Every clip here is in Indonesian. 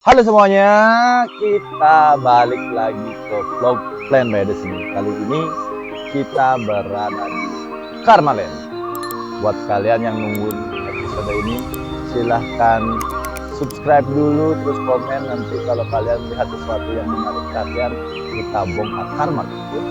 Halo semuanya, kita balik lagi ke vlog Plan by the Seni. Kali ini kita berada di Karmalen. Buat kalian yang nungguin episode ini, silahkan subscribe dulu, terus komen. Nanti kalau kalian melihat sesuatu yang menarik perhatian, kita bongkar Karmalen. Yuk.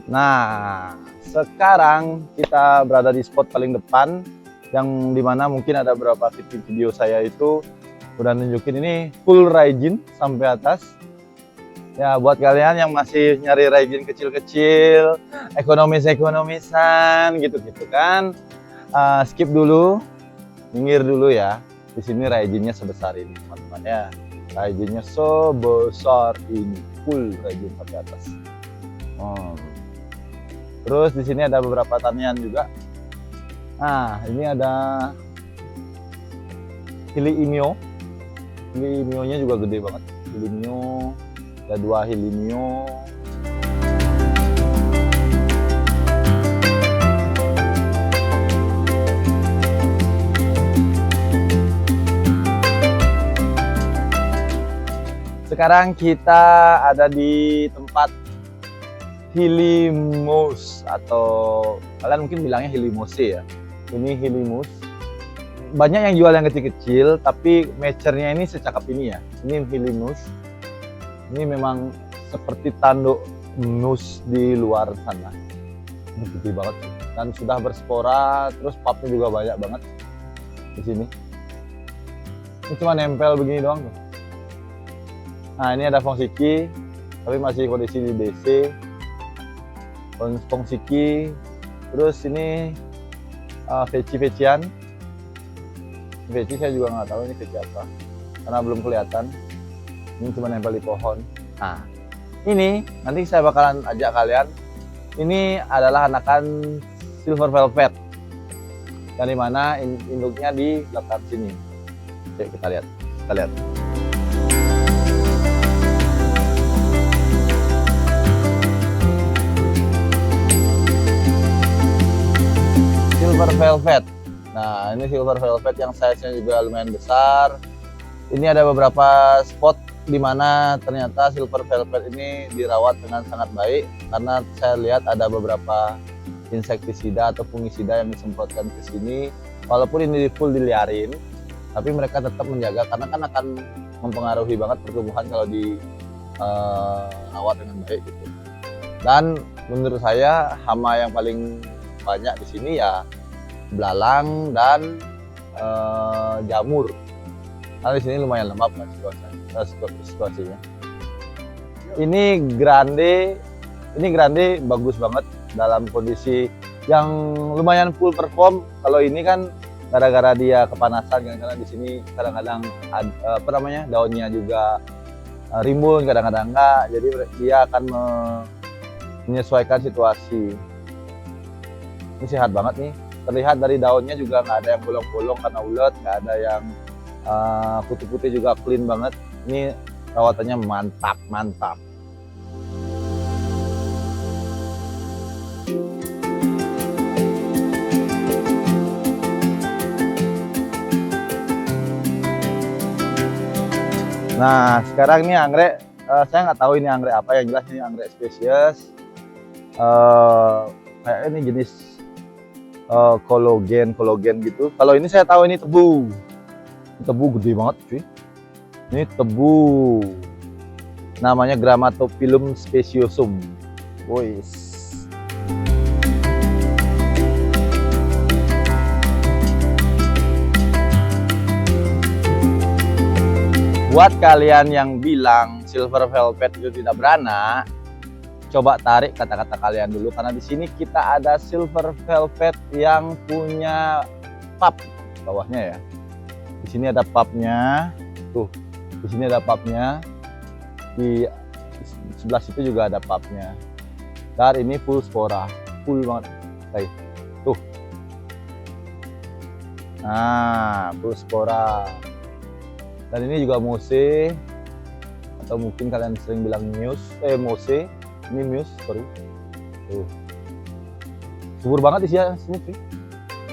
Nah, sekarang kita berada di spot paling depan, yang dimana mungkin ada beberapa video saya itu udah nunjukin ini full Raijin sampai atas. Ya, buat kalian yang masih nyari Raijin kecil-kecil, ekonomisan gitu-gitu kan, skip dulu, minggir dulu ya. Di sini Raijinnya sebesar ini, teman-teman ya. Raijinnya sebesar ini, full Raijin sampai atas. Terus di sini ada beberapa tanian juga. Nah, ini ada Hilimio. Hilimionya juga gede banget. Hilimio, ada 2 Hilimio. Sekarang kita ada di tempat Hilimus, atau kalian mungkin bilangnya Hilimose ya. Ini Hilimus. Banyak yang jual yang kecil-kecil, tapi matchernya ini secakap ini ya. Ini Hilimus. Ini memang seperti tanduk nus di luar sana. Ini gede banget sih. Dan sudah berspora, terus papnya juga banyak banget di sini. Ini cuma nempel begini doang tuh. Nah, ini ada Fongsiki, tapi masih kondisi di DC. Fongsiki, terus ini Veci-vecian. Veci saya juga nggak tahu ini veci apa, karena belum kelihatan. Ini cuma nempel di pohon. Nah, ini nanti saya bakalan ajak kalian. Ini adalah anakan Silver Velvet, dari mana induknya di belakang sini. Oke, kita lihat. Silver Velvet. Nah, ini Silver Velvet yang size-nya juga lumayan besar. Ini ada beberapa spot di mana ternyata Silver Velvet ini dirawat dengan sangat baik, karena saya lihat ada beberapa insektisida atau fungisida yang disemprotkan ke sini. Walaupun ini full diliarin, tapi mereka tetap menjaga, karena kan akan mempengaruhi banget pertumbuhan kalau dirawat dengan baik gitu. Dan menurut saya hama yang paling banyak di sini ya belalang dan jamur. Karena di sini lumayan lembab kan situasinya. Ini grande bagus banget dalam kondisi yang lumayan full perform. Kalau ini kan gara-gara dia kepanasan, karena di sini kadang-kadang daunnya juga rimbun, kadang-kadang enggak. Jadi dia akan menyesuaikan situasi. Ini sehat banget nih. Terlihat dari daunnya juga nggak ada yang bolong-bolong karena ulet, nggak ada yang putih-putih, juga clean banget. Ini rawatannya mantap. Nah, sekarang ini anggrek, saya nggak tahu ini anggrek apa, yang jelas ini anggrek spesies. Kayak ini jenis kolagen gitu. Kalau ini saya tahu ini tebu. Tebu gede banget cuy. Ini tebu. Namanya Grammatophyllum speciosum. Boys. Buat kalian yang bilang Silver Velvet itu tidak beranak, coba tarik kata-kata kalian dulu, karena di sini kita ada Silver Velvet yang punya pap bawahnya ya. Di sini ada papnya, tuh. Di sini ada papnya. Di sebelah situ juga ada papnya. Dan ini full spora, full banget. Kayak tuh. Nah, full spora. Dan ini juga mose, atau mungkin kalian sering bilang mose. Ini muse, sorry. Tuh. Subur banget isinya sini, cuy.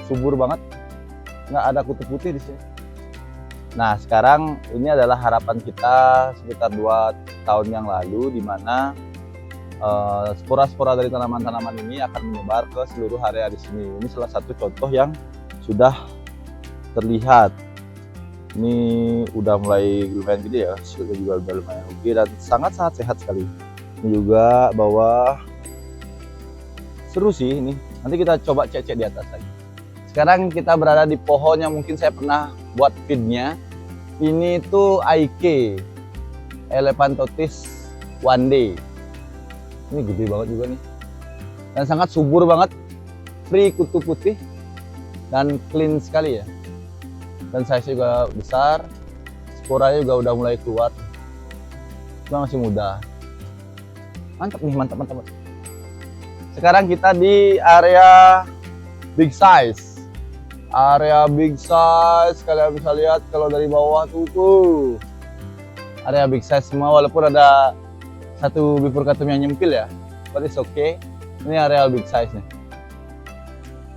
Subur banget. Nggak ada kutu putih di sini. Nah, sekarang ini adalah harapan kita sekitar 2 tahun yang lalu, di mana spora-spora dari tanaman-tanaman ini akan menyebar ke seluruh area di sini. Ini salah satu contoh yang sudah terlihat. Ini udah mulai lumayan gede ya, hasilnya juga udah lumayan oke dan sangat-sangat sehat sekali. Ini juga bawah seru sih ini. Nanti kita coba cek-cek di atas lagi. Sekarang kita berada di pohon yang mungkin saya pernah buat feednya. Ini tuh Aike Elephantotis One Day. Ini gede banget juga nih. Dan sangat subur banget. Free kutu putih. Dan clean sekali ya. Dan size juga besar. Sporanya juga udah mulai keluar. Cuma masih muda. Mantap nih, mantap. Sekarang kita di area big size. Area big size, kalian bisa lihat kalau dari bawah tuh. Area big size semua, walaupun ada satu bifurcatum yang nyempil ya. But it's okay. Ini area big size nih.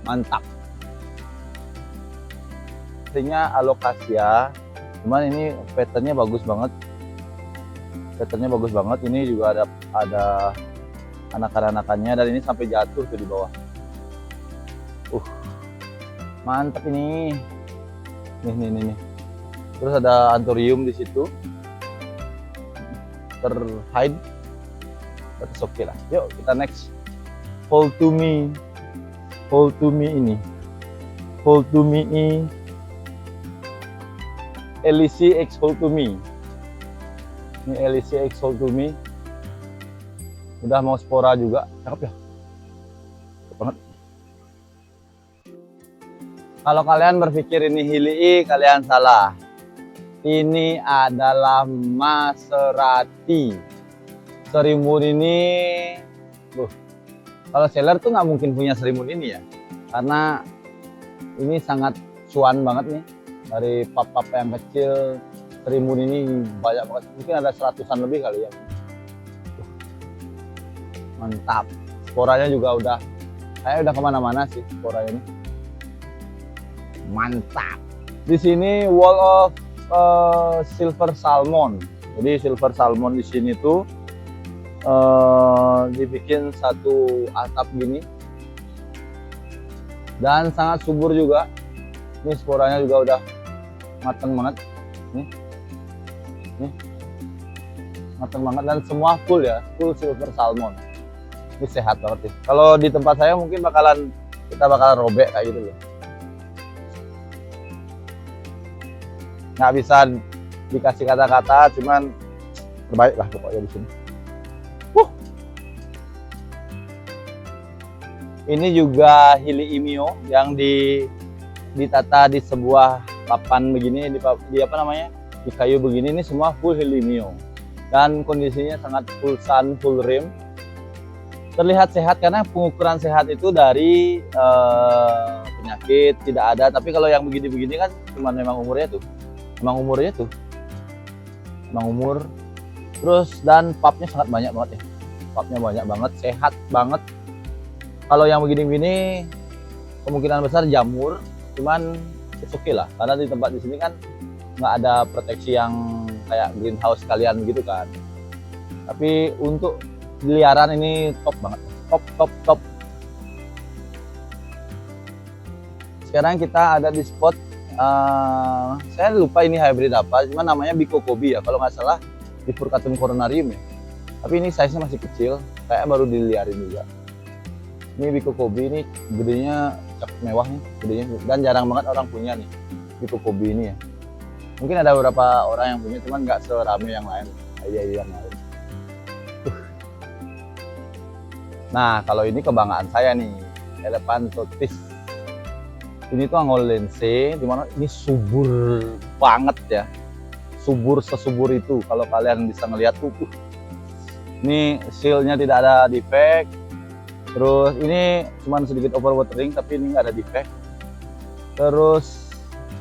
Mantap. Artinya alocasia. Cuman ini patternnya bagus banget. Ini juga ada anak-anakannya dan ini sampai jatuh tuh di bawah. Mantap ini. Nih. Terus ada anthurium di situ. Terhide. That's okay lah. Yuk kita next. Hold to me ini. Hold to me ini. LEC X Hold to me. Ini LEC X Hold to me. Udah mau spora juga. Cakep ya? Cakep banget. Kalau kalian berpikir ini hilii, kalian salah. Ini adalah Maserati. Serimbun ini, kalau seller tuh nggak mungkin punya serimbun ini ya, karena ini sangat cuan banget nih. Dari pap-pap yang kecil, serimbun ini banyak banget. Mungkin ada 100-an lebih kali ya. Mantap. Sporanya juga udah, kayak udah kemana-mana sih sporanya ini. Mantap. Di sini wall of silver salmon. Jadi silver salmon di sini tuh dibikin satu atap gini dan sangat subur juga. Ini sporanya juga udah mateng banget. Nih, mateng banget dan semua full ya, full silver salmon. Ini sehat banget sih. Kalau di tempat saya mungkin kita bakalan robek kayak gitu loh. Nggak bisa dikasih kata-kata, cuman terbaik lah pokoknya di sini. Ini juga Heliimio yang ditata di sebuah papan begini, di apa namanya, di kayu begini. Ini semua full Heliimio dan kondisinya sangat full sun, full rim. Terlihat sehat karena pengukuran sehat itu dari penyakit tidak ada. Tapi kalau yang begini-begini kan cuma memang umur. Terus dan papnya sangat banyak banget ya. Papnya banyak banget, sehat banget. Kalau yang begini-begini kemungkinan besar jamur, cuman it's okay lah. Karena di tempat di sini kan nggak ada proteksi yang kayak greenhouse kalian gitu kan. Tapi untuk liaran ini top banget, top. Sekarang kita ada di spot. Saya lupa ini hybrid apa, cuma namanya Bicocobi ya, kalau nggak salah Bifurcatum coronarium ya. Tapi ini size-nya masih kecil, kayak baru diliarin juga. Ini Bicocobi ini gedenya cakep mewah nih, gedenya, dan jarang banget orang punya nih Bicocobi ini ya. Mungkin ada beberapa orang yang punya, cuman nggak serame yang lain, yang lain. Nah, kalau ini kebanggaan saya nih, Elephantotis. Ini tuh Angolense, dimana ini subur banget ya, subur sesubur itu. Kalau kalian bisa ngelihat tuh, ini seal-nya tidak ada defect, Terus ini cuman sedikit overwatering tapi ini nggak ada defect. Terus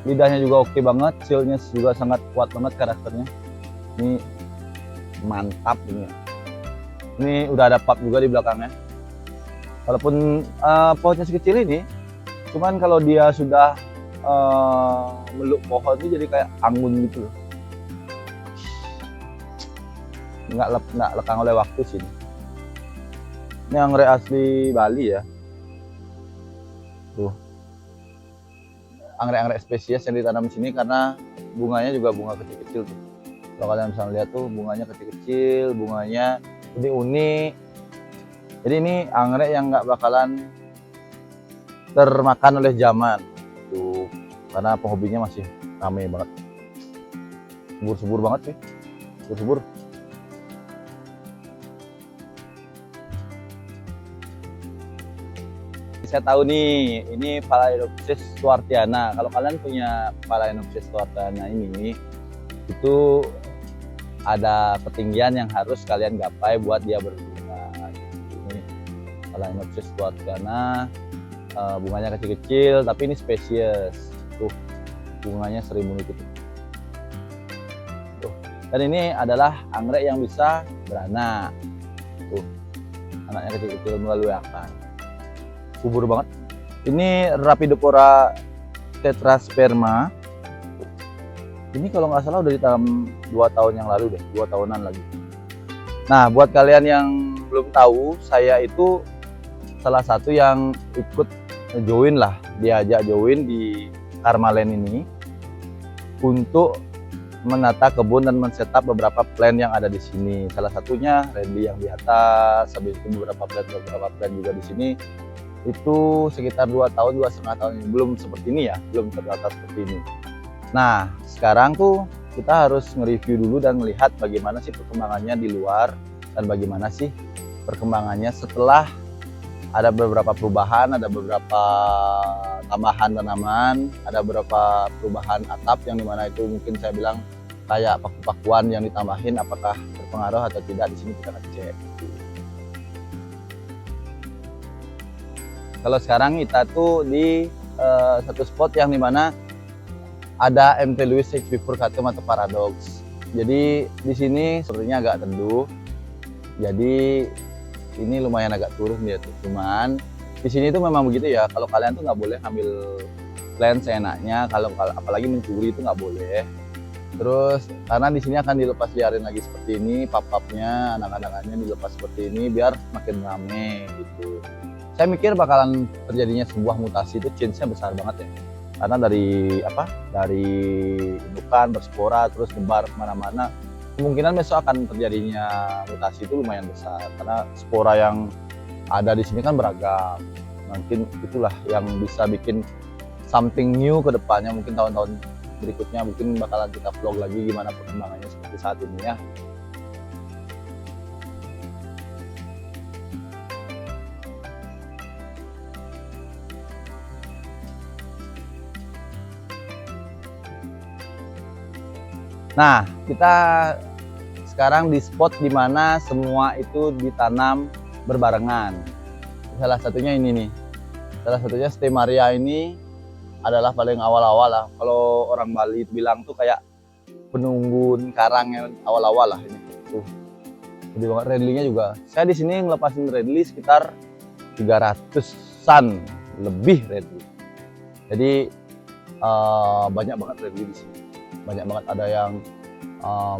lidahnya juga oke banget, shieldnya juga sangat kuat banget karakternya. Ini mantap ini. Ini udah ada pub juga di belakangnya. Walaupun pohonnya sekecil ini, cuman kalau dia sudah meluk pohon ini jadi kayak anggun gitu loh. Nggak lekang oleh waktu sih. Ini anggrek asli Bali ya. Tuh. Anggrek-anggrek spesies yang ditanam di sini karena bunganya juga bunga kecil-kecil tuh. Kalau kalian bisa lihat tuh bunganya kecil-kecil, bunganya unik-unik. Jadi ini anggrek yang nggak bakalan termakan oleh zaman. Tuh, karena penghobinya masih ramai banget. Subur-subur banget sih. Subur-subur. Saya tahu nih, ini Phalaenopsis swartiana. Kalau kalian punya Phalaenopsis swartiana ini, itu ada ketinggian yang harus kalian gapai buat dia berbunga. Ini Phalaenopsis swartiana, bunganya kecil-kecil, tapi ini spesies. Tuh, bunganya seribu gitu. Tuh. Dan ini adalah anggrek yang bisa beranak. Tuh, anaknya kecil-kecil melalui akar. Subur banget. Ini Rhaphidophora tetrasperma. Ini kalau nggak salah udah ditanam 2 tahun yang lalu deh, 2 tahunan lagi. Nah, buat kalian yang belum tahu, saya itu salah satu yang ikut diajak join di Karmalen ini untuk menata kebun dan men-setup beberapa plan yang ada di sini. Salah satunya Redley yang di atas, habis itu beberapa plan juga di sini. Itu sekitar 2 tahun, 2,5 tahun ini. Belum seperti ini ya, belum terdata seperti ini. Nah, sekarang tuh kita harus nge-review dulu dan melihat bagaimana sih perkembangannya di luar dan bagaimana sih perkembangannya setelah ada beberapa perubahan, ada beberapa tambahan tanaman, ada beberapa perubahan atap yang dimana itu mungkin saya bilang kayak paku-pakuan yang ditambahin, apakah berpengaruh atau tidak, di sini kita akan cek. Kalau sekarang kita tuh di satu spot yang dimana ada MT Lewis bifurcatum atau paradox. Jadi di sini sepertinya agak teduh. Jadi ini lumayan agak turun dia tuh. Cuman di sini tuh memang begitu ya. Kalau kalian tuh nggak boleh ambil plan seenaknya. Kalau apalagi mencuri itu nggak boleh. Terus karena di sini akan dilepas liarin lagi seperti ini, pap-papnya, anak-anakannya dilepas seperti ini biar makin rame gitu. Saya mikir bakalan terjadinya sebuah mutasi itu chance-nya besar banget ya. Karena dari indukan berspora terus nyebar kemana-mana, kemungkinan besok akan terjadinya mutasi itu lumayan besar. Karena spora yang ada di sini kan beragam. Mungkin itulah yang bisa bikin something new ke depannya, mungkin tahun-tahun berikutnya mungkin bakalan kita vlog lagi gimana perkembangannya seperti saat ini ya. Nah, kita sekarang di spot dimana semua itu ditanam berbarengan. Salah satunya ini nih. Salah satunya Stemaria ini adalah paling awal-awal lah. Kalau orang Bali itu bilang tuh kayak penunggun karang yang awal-awal lah ini. Tuh. Jadi banget Redley-nya juga. Saya di sini ngelepasin Redley sekitar 300-an lebih Redley. Jadi banyak banget Redley di sini. Banyak banget, ada yang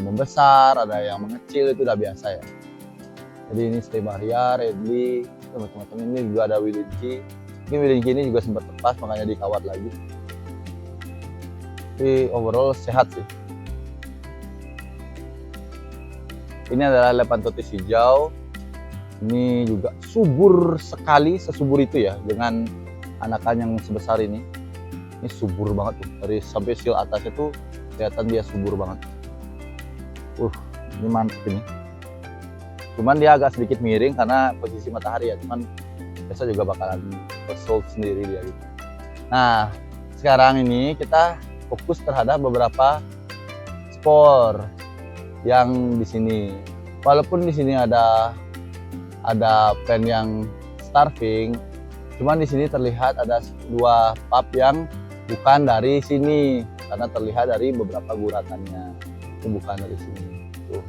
membesar, ada yang mengecil, itu udah biasa ya. Jadi ini Stemaria, Redley, macam-macam. Ini juga ada Willinki. Ini Willinki ini juga sempat lepas, makanya dikawat lagi. Tapi overall sehat sih. Ini adalah Lepanthotis hijau. Ini juga subur sekali, sesubur itu ya, dengan anakan yang sebesar ini. Ini subur banget tuh, dari sampai seal atasnya tuh kelihatan dia subur banget. Ini mantap ini. Cuman dia agak sedikit miring karena posisi matahari ya, cuman besok juga bakalan sold sendiri dia gitu. Nah, sekarang ini kita fokus terhadap beberapa spor yang di sini. Walaupun di sini ada plan yang starving. Cuman di sini terlihat ada 2 pup yang bukan dari sini karena terlihat dari beberapa guratannya itu bukan dari sini. Tuh.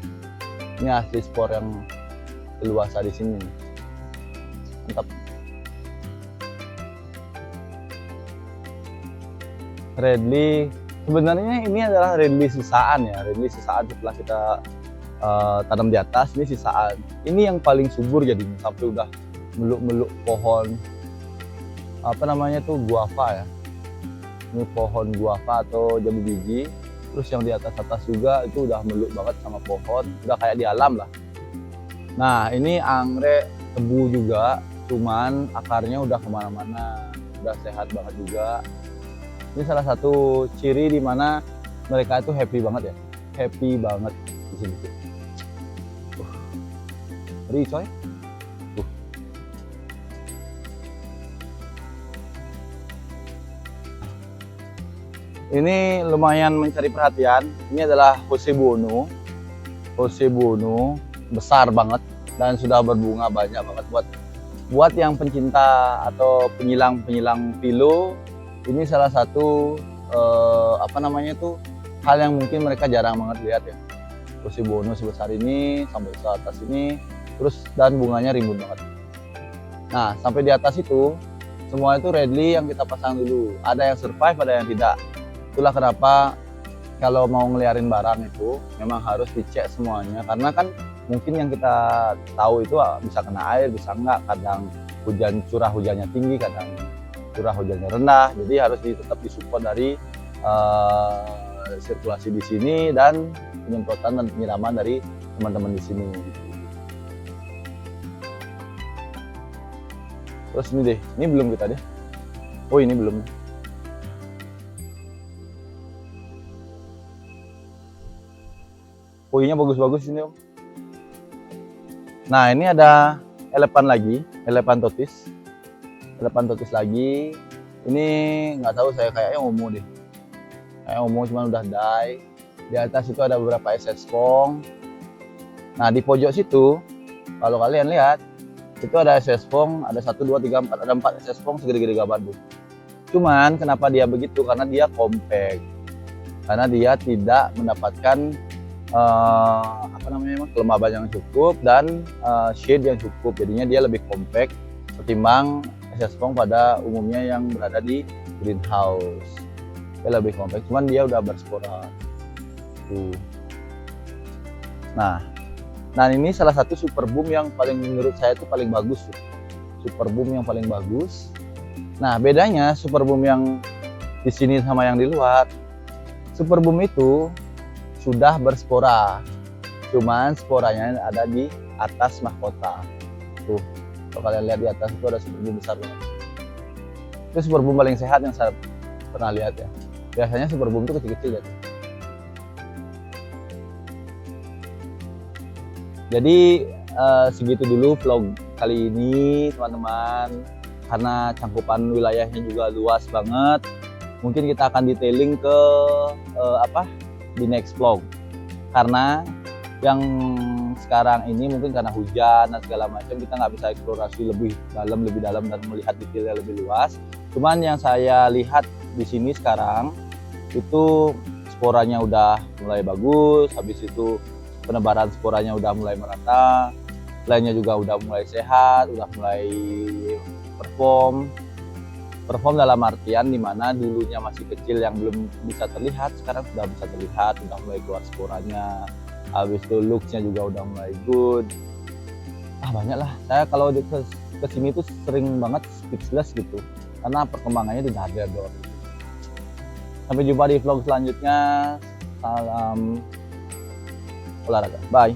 Ini asli spor yang leluasa di sini. Mantap. Redley sebenarnya ini adalah Redley sisaan ya. Redley sisaan setelah kita tanam di atas, ini sisaan. Ini yang paling subur jadinya sampai udah meluk-meluk pohon apa namanya tuh guava ya. Ini pohon guava atau jambu biji. Terus yang di atas juga itu udah meluk banget sama pohon, udah kayak di alam lah. Nah ini anggrek tebu juga, cuman akarnya udah kemana-mana, udah sehat banget juga. Ini salah satu ciri di mana mereka itu happy banget ya, happy banget di sini. Ngeri coy. Ini lumayan mencari perhatian. Ini adalah Hoshebono. Hoshebono besar banget dan sudah berbunga banyak banget. Buat yang pencinta atau penyilang pilo, ini salah satu apa namanya tuh hal yang mungkin mereka jarang banget lihat ya. Hoshebono sebesar ini sampai ke atas ini, terus dan bunganya rimbun banget. Nah sampai di atas itu semua itu Redley yang kita pasang dulu. Ada yang survive, ada yang tidak. Itulah kenapa kalau mau ngeliarin barang itu memang harus dicek semuanya, karena kan mungkin yang kita tahu itu bisa kena air, bisa enggak, kadang curah hujannya tinggi, kadang curah hujannya rendah, jadi harus tetap disupport dari sirkulasi di sini dan penyemprotan dan penyiraman dari teman-teman di sini. Terus ini deh, ini belum kita deh. Oh ini belum. Poinya bagus-bagus ini om. Nah ini ada elepan lagi, elepan totis lagi. Ini nggak tahu, saya kayaknya ungu deh, kayak ungu cuman udah die. Di atas itu ada beberapa SS Fong. Nah di pojok situ kalau kalian lihat itu ada SS Fong, ada 1, 2, 3, 4, ada 4 SS Fong segede-gede gabadu. Cuman kenapa dia begitu? Karena dia compact, karena dia tidak mendapatkan apa namanya kelembaban yang cukup dan shade yang cukup, jadinya dia lebih compact ketimbang SS Fong pada umumnya yang berada di greenhouse. Dia lebih compact, cuman dia udah berspora tuh. Nah ini salah satu super boom yang paling menurut saya itu paling bagus tuh. Super boom yang paling bagus. Nah bedanya super boom yang di sini sama yang di luar, super boom itu sudah berspora, cuman sporanya ada di atas mahkota. Tuh, kalau kalian lihat di atas itu ada super boom besar banget. Itu super boom paling sehat yang saya pernah lihat ya. Biasanya super boom itu kecil-kecil ya. Jadi segitu dulu vlog kali ini teman-teman, karena cangkupan wilayahnya juga luas banget. Mungkin kita akan detailing ke di next vlog, karena yang sekarang ini mungkin karena hujan dan segala macam kita nggak bisa eksplorasi lebih dalam dan melihat detailnya lebih luas. Cuman yang saya lihat di sini sekarang itu sporanya udah mulai bagus, habis itu penebaran sporanya udah mulai merata, lainnya juga udah mulai sehat, udah mulai perform dalam artian dimana dulunya masih kecil yang belum bisa terlihat, sekarang sudah bisa terlihat, udah mulai keluar sporanya, habis itu looksnya juga udah mulai good. Banyak lah, saya kalau kesini tuh sering banget speechless gitu, karena perkembangannya tidak ada dong. Sampai jumpa di vlog selanjutnya, salam olahraga, bye.